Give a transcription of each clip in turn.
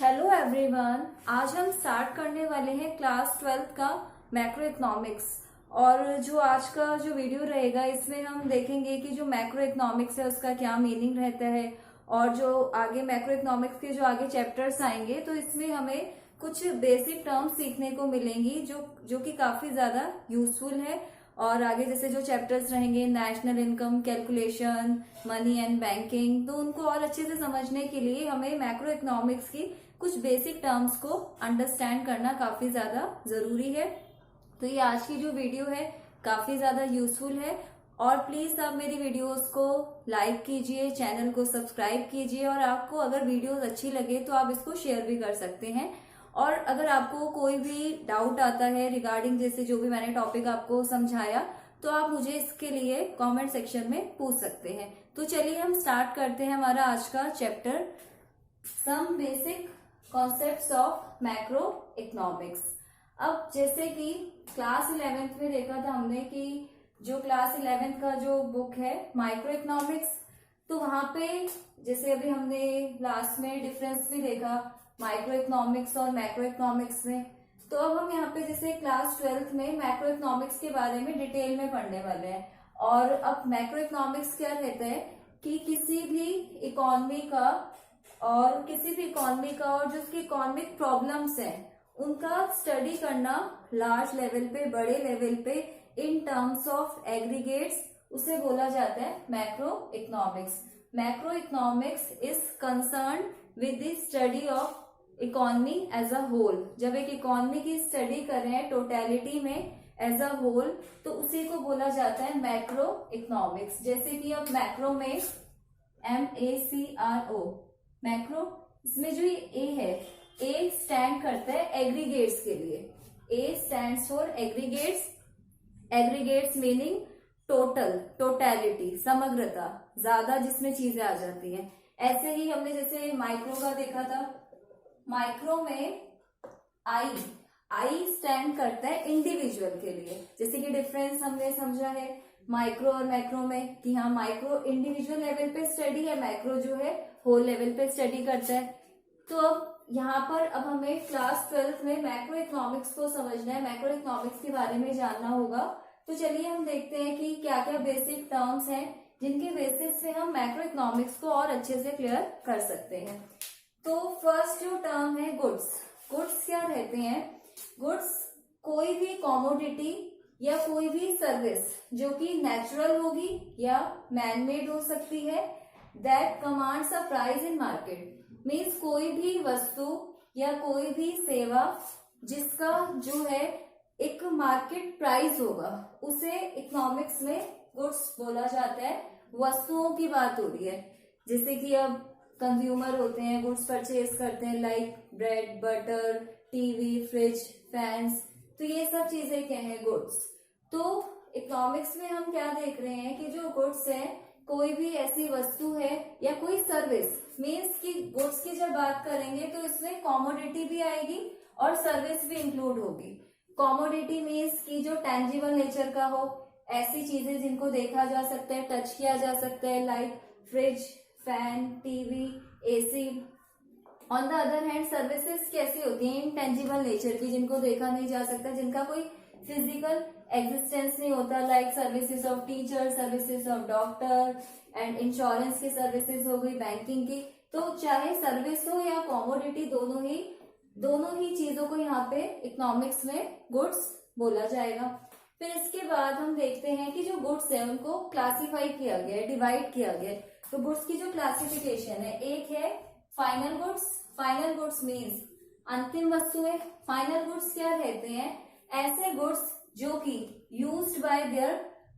Hello everyone, आज हम start करने वाले हैं क्लास 12 का मैक्रो इकोनॉमिक्स। और जो आज का जो वीडियो रहेगा इसमें हम देखेंगे कि जो मैक्रो इकोनॉमिक्स है उसका क्या मीनिंग रहता है और जो आगे मैक्रो इकोनॉमिक्स के जो आगे चैप्टर्स आएंगे तो इसमें हमें कुछ बेसिक टर्म्स सीखने को मिलेंगी जो कि काफी ज्यादा यूजफुल है। और आगे जैसे जो चैप्टर्स रहेंगे national income calculation, money and banking, तो उनको और अच्छे से समझने के लिए हमें मैक्रो इकोनॉमिक्स की कुछ बेसिक टर्म्स को अंडरस्टैंड करना काफी ज्यादा जरूरी है। तो ये आज की जो वीडियो है काफी ज्यादा यूजफुल है और प्लीज आप मेरी वीडियोस को लाइक कीजिए, चैनल को सब्सक्राइब कीजिए और आपको अगर वीडियोस अच्छी लगे तो आप इसको शेयर भी कर सकते हैं। और अगर आपको कोई भी डाउट आता है रिगार्डिंग जैसे जो भी मैंने टॉपिक आपको समझाया तो आप मुझे इसके लिए कमेंट सेक्शन में पूछ सकते हैं। तो चलिए हम स्टार्ट करते हैं हमारा आज का chapter, some basic concepts of macro economics. अब जैसे कि क्लास 11th में देखा था हमने कि जो क्लास 11th का जो बुक है माइक्रो इकोनॉमिक्स, तो वहां पे जैसे अभी हमने लास्ट में डिफरेंस भी देखा माइक्रो इकोनॉमिक्स और मैक्रो इकोनॉमिक्स में। तो अब हम यहाँ पे जैसे क्लास 12th में मैक्रो इकोनॉमिक्स के बारे में डिटेल में पढ़ने वाले हैं। और अब मैक्रो इकोनॉमिक्स क्या कहता है कि किसी भी इकोनॉमी का और जो उसकी इकोनॉमिक प्रॉब्लम्स हैं उनका स्टडी करना लार्ज लेवल पे, बड़े लेवल पे इन टर्म्स ऑफ एग्रीगेट्स, उसे बोला जाता है macro economics. Macro economics is concern with the study of economy as a whole. जब एक इकोनॉमी की स्टडी कर रहे हैं टोटलिटी में एज अ होल तो उसी को बोला जाता है मैक्रो इकोनॉमिक्स। जैसे कि अब मैक्रो में MACRO, मैक्रो, इसमें जो ये है, ए स्टैंड करता है एग्रीगेट्स के लिए। ए stands for aggregates, aggregates meaning total, totality, समग्रता, ज्यादा जिसमें चीजें आ जाती हैं। ऐसे ही हमने जैसे माइक्रो का देखा था, माइक्रो में आई स्टैंड करता है इंडिविजुअल के लिए। जैसे कि डिफरेंस हमने समझा है माइक्रो और मैक्रो में कि हाँ माइक्रो इंडिविजुअल लेवल पे स्टडी है, मैक्रो जो है होल लेवल पे स्टडी करता है। तो अब यहाँ पर अब हमें क्लास 12th में मैक्रो इकोनॉमिक्स को समझना है, मैक्रो इकोनॉमिक्स के बारे में जानना होगा। तो चलिए हम देखते हैं कि क्या क्या बेसिक टर्म्स हैं जिनके बेसिस पे हम मैक्रो इकोनॉमिक्स को और अच्छे से क्लियर कर सकते हैं। तो फर्स्ट जो टर्म है गुड्स। गुड्स क्या रहते हैं? गुड्स कोई भी कॉमोडिटी या कोई भी सर्विस जो कि नेचुरल होगी या मैनमेड हो सकती है, that commands a price in market. Means कोई भी वस्तु या कोई भी सेवा जिसका जो है एक मार्केट प्राइस होगा उसे इकोनॉमिक्स में गुड्स बोला जाता है। वस्तुओं की बात हो रही है, जैसे कि अब कंज्यूमर होते हैं, गुड्स परचेज करते हैं like bread, butter, TV, fridge, fans, तो ये सब चीजें क्या है? गुड्स। तो इकोनॉमिक्स में हम क्या देख रहे हैं कि जो गुड्स है कोई भी ऐसी वस्तु है या कोई सर्विस, मीन्स की गुड्स की जब बात करेंगे तो इसमें कॉमोडिटी भी आएगी और सर्विस भी इंक्लूड होगी। कॉमोडिटी मीन्स की जो टेंजिबल नेचर का हो, ऐसी चीजें जिनको देखा जा सकता है, टच किया जा सकता है, like fridge, fan, TV, AC. On the other hand services कैसी होती हैं? इनटेंजिबल नेचर की, जिनको देखा नहीं जा सकता, जिनका कोई फिजिकल एग्जिस्टेंस नहीं होता, like services of teacher, services of doctor and insurance की सर्विसेज हो गई, बैंकिंग की। तो चाहे सर्विस हो या कॉमोडिटी, दोनों ही चीजों को यहाँ पे इकोनॉमिक्स में गुड्स बोला जाएगा। फिर इसके बाद हम देखते हैं कि जो गुड्स है उनको क्लासिफाई किया गया है, डिवाइड किया गया है। तो गुड्स की जो क्लासिफिकेशन है, एक है final goods. Final goods means अंतिम वस्तुएं। फाइनल गुड्स क्या रहते हैं? ऐसे गुड्स जो कि used by their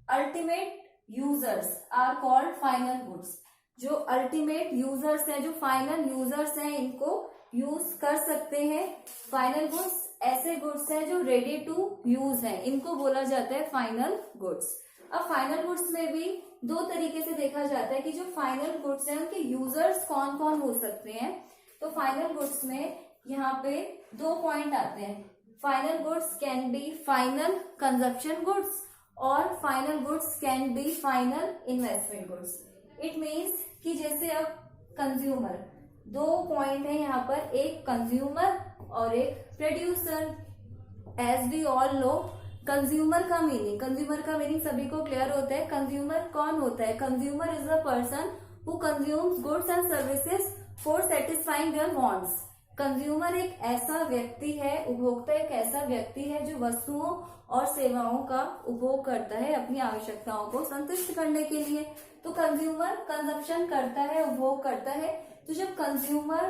ultimate users are called final goods. जो अल्टीमेट यूजर्स हैं, जो फाइनल यूजर्स हैं, इनको यूज कर सकते हैं। फाइनल गुड्स ऐसे गुड्स हैं जो रेडी टू यूज हैं, इनको बोला जाता है फाइनल गुड्स। अब फाइनल गुड्स में भी दो तरीके से देखा जाता है कि जो फाइनल गुड्स हैं उनके यूजर्स कौन कौन हो सकते हैं। तो फाइनल गुड्स में यहाँ पे दो पॉइंट आते हैं। Final goods can be final consumption goods और final goods can be final investment goods. It means कि जैसे अब कंज्यूमर दो पॉइंट है यहाँ पर, एक कंज्यूमर और एक producer. As we all know consumer का मीनिंग सभी को क्लियर होता है। कंज्यूमर कौन होता है? Consumer is a person who consumes goods and services for satisfying their wants. Consumer एक ऐसा व्यक्ति है, उपभोक्ता एक ऐसा व्यक्ति है जो वस्तुओं और सेवाओं का उपभोग करता है अपनी आवश्यकताओं को संतुष्ट करने के लिए। तो कंज्यूमर कंजप्शन करता है, उपभोग करता है। तो जब कंज्यूमर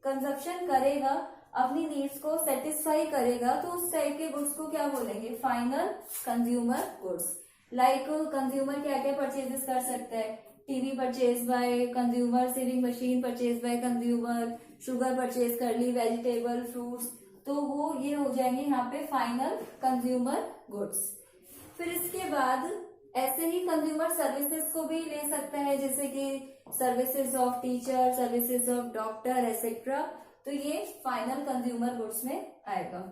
कंजप्शन करेगा, अपनी नीड्स को सेटिस्फाई करेगा, तो उस टाइप के गुड्स को क्या बोलेंगे? Final consumer goods. Like consumer क्या क्या परचेजेस कर सकता है? TV purchase by consumer, saving machine purchase by consumer, sugar purchase कर ली, वेजिटेबल, फ्रूट्स, तो वो ये हो जाएंगे यहाँ पे फाइनल कंज्यूमर गुड्स। फिर इसके बाद ऐसे ही कंज्यूमर सर्विसेज को भी ले सकता है, जैसे कि services of teacher, services of doctor etcetera, तो ये फाइनल कंज्यूमर गुड्स में आएगा।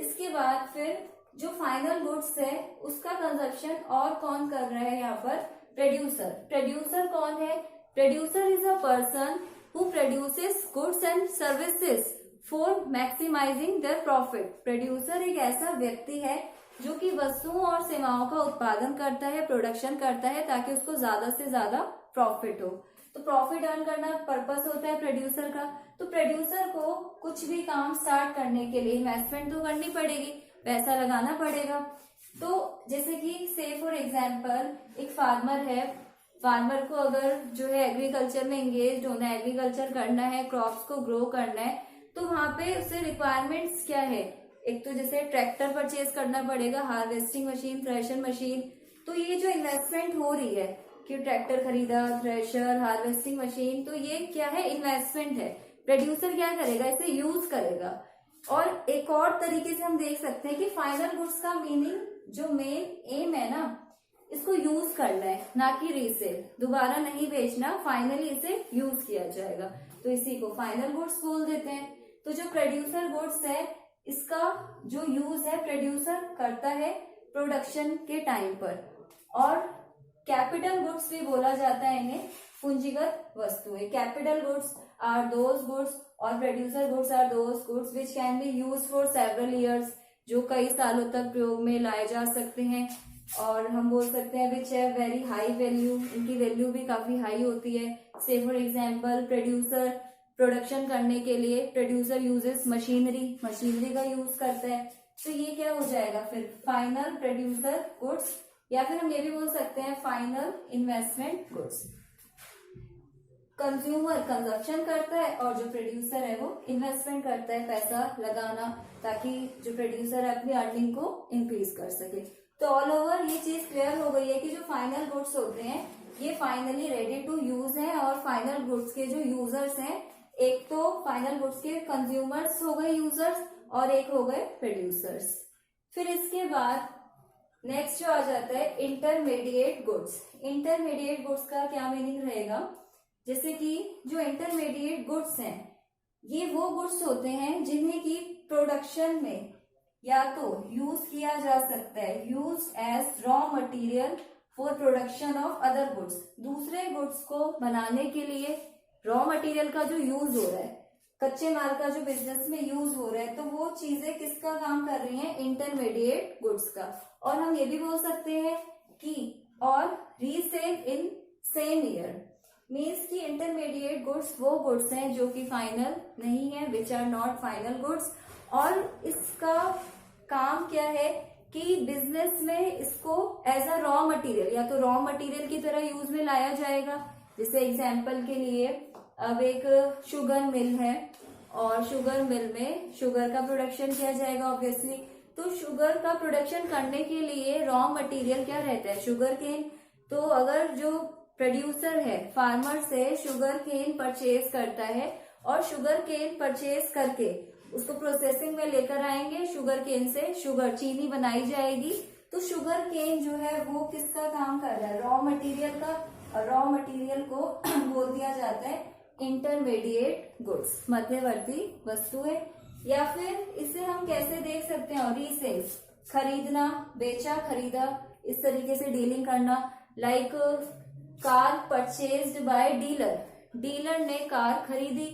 इसके बाद फिर जो फाइनल गुड्स है उसका कंजप्शन और कौन कर रहा है यहाँ पर? प्रोड्यूसर। प्रोड्यूसर कौन है? Producer is a person who produces goods and services for maximising their profit. Producer एक ऐसा व्यक्ति है जो कि वस्तुओं और सेवाओं का उत्पादन करता है, प्रोडक्शन करता है, ताकि उसको ज्यादा से ज्यादा प्रॉफिट हो। तो प्रॉफिट अर्न करना पर्पस होता है प्रोड्यूसर का। तो प्रोड्यूसर को कुछ भी काम स्टार्ट करने के लिए इन्वेस्टमेंट तो करनी पड़ेगी, पैसा लगाना पड़ेगा। तो जैसे कि से फॉर एग्जाम्पल एक फार्मर है, फार्मर को अगर जो है एग्रीकल्चर में एंगेज होना है, एग्रीकल्चर करना है, क्रॉप्स को ग्रो करना है, तो वहां पे उसे रिक्वायरमेंट्स क्या है? एक तो जैसे ट्रैक्टर परचेज करना पड़ेगा, हार्वेस्टिंग मशीन, थ्रेशर मशीन। तो ये जो इन्वेस्टमेंट हो रही है कि ट्रैक्टर खरीदा, थ्रेशर, हार्वेस्टिंग मशीन, तो ये क्या है? इन्वेस्टमेंट है। प्रोड्यूसर क्या करेगा? इसे यूज करेगा। और एक और तरीके से हम देख सकते हैं कि फाइनल गुड्स का मीनिंग, जो मेन एम है ना, इसको यूज करना है, ना कि रीसेल, दोबारा नहीं बेचना, फाइनली इसे यूज किया जाएगा, तो इसी को फाइनल गुड्स बोल देते हैं। तो जो प्रोड्यूसर गुड्स है, इसका जो यूज है प्रोड्यूसर करता है प्रोडक्शन के टाइम पर। और कैपिटल गुड्स भी बोला जाता है इन्हें, पूंजीगत वस्तुएं। Capital goods are those goods और producer goods are those goods which can be use for several years, जो कई सालों तक प्रयोग में लाए जा सकते हैं। और हम बोल सकते हैं which have very high value, इनकी वैल्यू भी काफी हाई होती है। से फॉर एग्जाम्पल प्रोड्यूसर प्रोडक्शन करने के लिए प्रोड्यूसर यूजेस मशीनरी, मशीनरी का यूज करता है। तो ये क्या हो जाएगा फिर? फाइनल प्रोड्यूसर गुड्स, या फिर हम ये भी बोल सकते हैं final investment goods. Consumer consumption करता है और जो प्रोड्यूसर है वो इन्वेस्टमेंट करता है, पैसा लगाना, ताकि जो प्रोड्यूसर है अपनी अर्निंग को इंक्रीज कर सके। तो ऑल ओवर ये चीज क्लियर हो गई है कि जो फाइनल गुड्स होते हैं ये फाइनली रेडी टू यूज है। और फाइनल गुड्स के जो यूजर्स हैं, एक तो फाइनल गुड्स के कंज्यूमर्स हो गए यूजर्स, और एक हो गए प्रोड्यूसर्स। फिर इसके बाद नेक्स्ट जो आ जाता है इंटरमीडिएट गुड्स। इंटरमीडिएट गुड्स का क्या मीनिंग रहेगा? जैसे कि जो इंटरमीडिएट गुड्स हैं, ये वो गुड्स होते हैं जिन्हें की प्रोडक्शन में या तो यूज किया जा सकता है, use as raw material for production of other goods. दूसरे गुड्स को बनाने के लिए रॉ मटेरियल का जो यूज हो रहा है, कच्चे माल का जो बिजनेस में यूज हो रहा है, तो वो चीजें किसका काम कर रही हैं? इंटरमीडिएट गुड्स का। और हम ये भी बोल सकते हैं कि और resale in same year, means की इंटरमीडिएट गुड्स वो गुड्स हैं जो कि फाइनल नहीं है, which are not final goods. और इसका काम क्या है कि बिजनेस में इसको एज अ रॉ मटेरियल या तो रॉ मटेरियल की तरह यूज में लाया जाएगा। जैसे एग्जाम्पल के लिए अब एक शुगर मिल है और शुगर मिल में शुगर का प्रोडक्शन किया जाएगा ऑब्वियसली। तो शुगर का प्रोडक्शन करने के लिए रॉ मटेरियल क्या रहता है? Sugar cane. तो अगर जो प्रोड्यूसर है, फार्मर से शुगर केन परचेज करता है और शुगर केन परचेज करके उसको प्रोसेसिंग में लेकर आएंगे, शुगर केन से शुगर चीनी बनाई जाएगी। तो शुगर केन जो है वो किसका काम कर रहा है? रॉ मटेरियल का। और रॉ मटेरियल को बोल दिया जाता है इंटरमीडिएट गुड्स, मध्यवर्ती वस्तुएं। या फिर इसे हम कैसे देख सकते हैं? रीसेल, खरीदना, बेचा, खरीदा, इस तरीके से डीलिंग करना। Like car purchased bye dealer, dealer ने कार खरीदी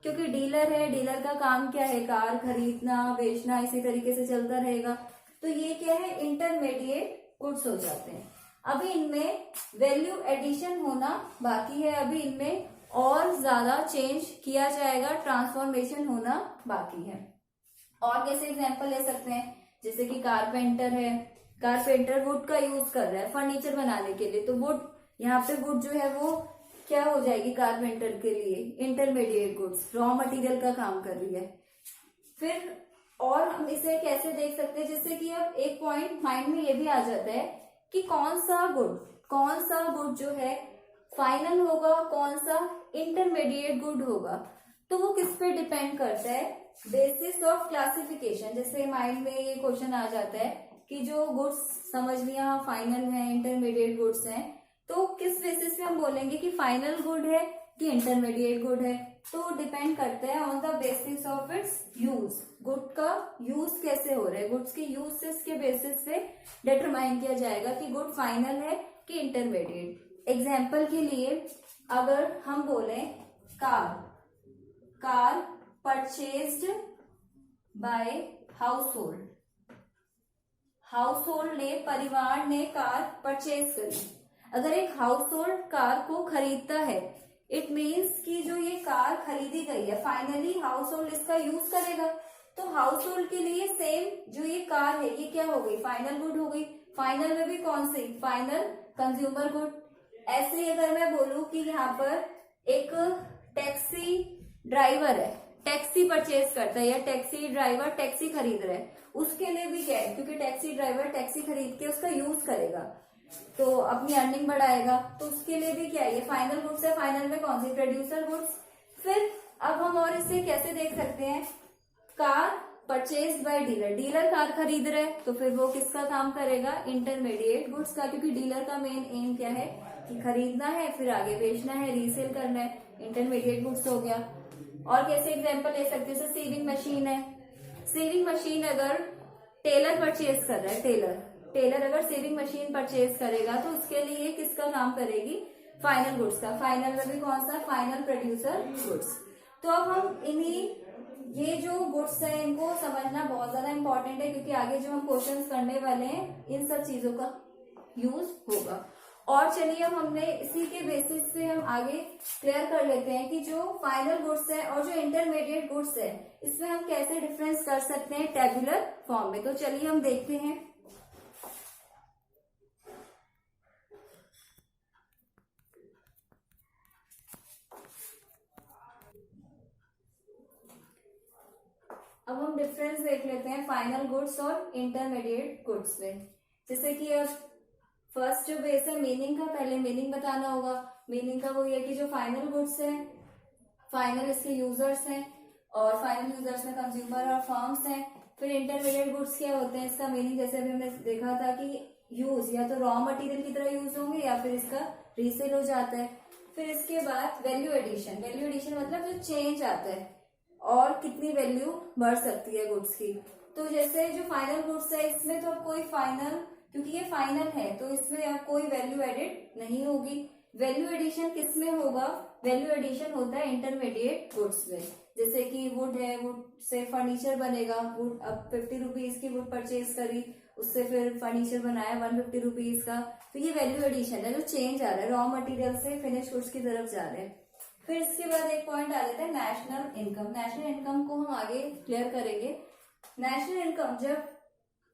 क्योंकि डीलर है, डीलर का काम क्या है, कार खरीदना बेचना, इसी तरीके से चलता रहेगा। तो ये क्या है, इंटरमीडिएट गुड्स हो जाते हैं। अभी इनमें वैल्यू एडिशन होना बाकी है, अभी इनमें और ज्यादा चेंज किया जाएगा, ट्रांसफॉर्मेशन होना बाकी है। और कैसे एग्जांपल ले सकते हैं, जैसे कि कारपेंटर है, कारपेंटर वुड का यूज कर रहा है फर्नीचर बनाने के लिए, तो वुड, यहाँ पे वुड जो है वो क्या हो जाएगी कारपेंटर के लिए, इंटरमीडिएट गुड्स, रॉ मटेरियल का काम कर रही है। फिर और हम इसे कैसे देख सकते हैं, जैसे कि अब एक पॉइंट माइंड में ये भी आ जाता है कि कौन सा गुड जो है फाइनल होगा, कौन सा इंटरमीडिएट गुड होगा। तो वो किस पे डिपेंड करता है, बेसिस ऑफ क्लासिफिकेशन। जैसे माइंड में ये क्वेश्चन आ जाता है कि जो गुड्स समझ लिया फाइनल है, इंटरमीडिएट गुड्स हैं, तो किस बेसिस पे हम बोलेंगे कि फाइनल गुड है कि इंटरमीडिएट गुड है। तो डिपेंड करता है on the basis of its use, good का यूज कैसे हो रहा है, गुड्स के यूजेस के बेसिस पे डिटरमाइन किया जाएगा कि गुड फाइनल है कि इंटरमीडिएट। एग्जाम्पल के लिए अगर हम बोले कार परचेज्ड बाय हाउसहोल्ड ने, परिवार ने कार परचेज करी। अगर एक हाउसहोल्ड कार को खरीदता है, इट मीन्स कि जो ये कार खरीदी गई है फाइनली हाउसहोल्ड इसका यूज करेगा। तो हाउसहोल्ड के लिए सेम जो ये कार है ये क्या हो गई, फाइनल गुड हो गई। फाइनल में भी कौन सी, फाइनल कंज्यूमर गुड। ऐसे ही अगर मैं बोलूं कि यहाँ पर एक टैक्सी ड्राइवर है, टैक्सी परचेज करता है, या टैक्सी ड्राइवर टैक्सी खरीद रहा है, उसके लिए भी क्या है, क्योंकि टैक्सी ड्राइवर टैक्सी खरीद के उसका यूज करेगा तो अपनी अर्निंग बढ़ाएगा, तो उसके लिए भी क्या है, ये फाइनल गुड्स है। फाइनल में कौन सी, प्रोड्यूसर गुड्स। फिर अब हम और इसे कैसे देख सकते हैं, car purchase by dealer, dealer car खरीद रहे हैं तो फिर वो किसका काम करेगा, इंटरमीडिएट गुड्स का, क्योंकि डीलर का मेन एम क्या है कि खरीदना है फिर आगे बेचना है, रीसेल करना है, इंटरमीडिएट गुड्स हो गया। और कैसे एग्जांपल ले सकते हैं, जैसे सीविंग मशीन है, सीविंग मशीन अगर टेलर परचेज कर रहा है, टेलर अगर सेविंग मशीन परचेज करेगा तो उसके लिए किसका काम करेगी, फाइनल गुड्स का। फाइनल में भी कौन सा, फाइनल प्रोड्यूसर गुड्स। तो अब हम इन्हीं ये जो गुड्स है इनको समझना बहुत ज्यादा इंपॉर्टेंट है, क्योंकि आगे जो हम क्वेश्चंस करने वाले हैं इन सब चीजों का यूज होगा। और चलिए अब हमने इसी के बेसिस पे हम आगे क्लियर कर लेते हैं कि जो फाइनल गुड्स है और जो इंटरमीडिएट गुड्स है इसमें हम कैसे डिफरेंस कर सकते हैं टेबुलर फॉर्म में। तो चलिए हम देखते हैं। अब हम डिफरेंस देख लेते हैं फाइनल गुड्स और इंटरमीडिएट गुड्स में। जैसे कि अब फर्स्ट जो बेस है मीनिंग का, पहले मीनिंग बताना होगा। मीनिंग का वो ये कि जो फाइनल गुड्स है, फाइनल इसके यूजर्स हैं, और फाइनल यूजर्स में कंज्यूमर और फर्म्स हैं। फिर इंटरमीडिएट गुड्स क्या होते हैं, इसका मीनिंग जैसे अभी हमने देखा था कि यूज या तो रॉ मटेरियल की तरह यूज होंगे या फिर इसका रीसेल हो जाता है। फिर इसके बाद वैल्यू एडिशन, वैल्यू एडिशन मतलब जो चेंज आता है और कितनी वैल्यू बढ़ सकती है गुड्स की। तो जैसे जो फाइनल गुड्स है इसमें तो अब कोई फाइनल, क्योंकि ये फाइनल है तो इसमें अब कोई वैल्यू एडिड नहीं होगी। वैल्यू एडिशन किस में होगा, वैल्यू एडिशन होता है इंटरमीडिएट गुड्स में। जैसे कि वुड है, वुड से फर्नीचर बनेगा, वुड अब 50 रुपीज की वुड परचेज करी, उससे फिर फर्नीचर बनाया 150 रुपीज का। तो ये वैल्यू एडिशन है, जो चेंज आ रहा है रॉ मटेरियल से फिनिश गुड्स की तरफ जा रहे हैं। फिर इसके बाद एक पॉइंट आ जाता है नेशनल इनकम। नेशनल इनकम को हम आगे क्लियर करेंगे। नेशनल इनकम, जब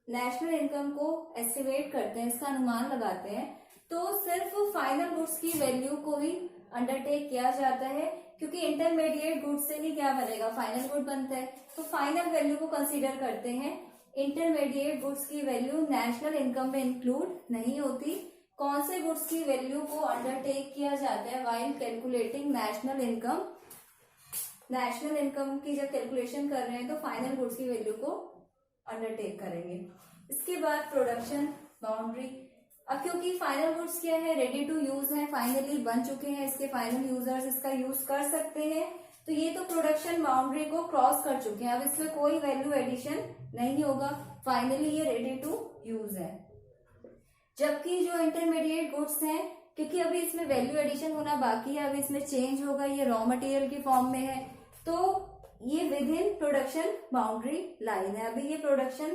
नेशनल इनकम को एस्टिमेट करते हैं, इसका अनुमान लगाते हैं, तो सिर्फ फाइनल गुड्स की वैल्यू को ही अंडरटेक किया जाता है, क्योंकि इंटरमीडिएट गुड्स से ही क्या बनेगा, फाइनल गुड बनता है। तो फाइनल वैल्यू को कंसीडर करते हैं। इंटरमीडिएट गुड्स की वैल्यू नेशनल इनकम में इंक्लूड नहीं होती। कौन से गुड्स की वैल्यू को अंडरटेक किया जाता है while calculating national income. National income की जब कैलकुलेशन कर रहे हैं तो फाइनल गुड्स की वैल्यू को अंडरटेक करेंगे। इसके बाद प्रोडक्शन बाउंड्री। अब क्योंकि फाइनल गुड्स क्या है, रेडी टू यूज है, फाइनली बन चुके हैं, इसके फाइनल यूजर्स इसका यूज कर सकते हैं, तो ये तो प्रोडक्शन बाउंड्री को क्रॉस कर चुके हैं। अब इसमें कोई वैल्यू एडिशन नहीं होगा, फाइनली ये रेडी टू यूज है। जबकि जो इंटरमीडिएट गुड्स हैं, क्योंकि अभी इसमें वैल्यू एडिशन होना बाकी है, अभी इसमें चेंज होगा, ये रॉ मटेरियल की फॉर्म में है, तो ये with in production boundary line है, अभी ये प्रोडक्शन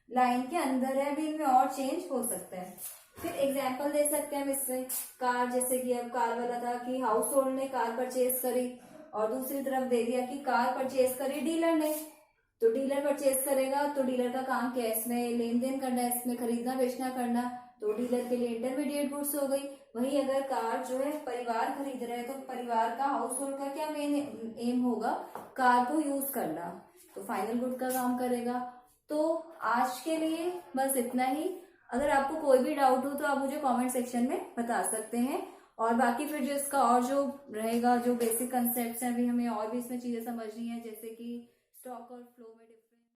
लाइन के अंदर है, अभी इनमें और चेंज हो सकता है। फिर एग्जाम्पल दे सकते हैं हम इससे, कार, जैसे कि अब कार वाला था कि हाउस होल्ड ने कार परचेज करी, और दूसरी तरफ दे दिया कि कार परचेज करी डीलर ने। तो डीलर परचेज करेगा तो डीलर का काम क्या है, इसमें लेन देन करना है, इसमें खरीदना बेचना करना, तो डीलर के लिए इंटरमीडिएट गुड्स हो गई। वही अगर कार जो है परिवार खरीद रहे हैं, तो परिवार का हाउस होल्ड का क्या मेन एम होगा, कार को यूज करना, तो फाइनल गुड का काम करेगा। तो आज के लिए बस इतना ही। अगर आपको कोई भी डाउट हो तो आप मुझे कमेंट सेक्शन में बता सकते हैं, और बाकी फिर जो इसका और जो रहेगा, जो बेसिक कंसेप्ट है, अभी हमें और भी इसमें चीजें समझनी है, जैसे कि स्टॉक और फ्लो में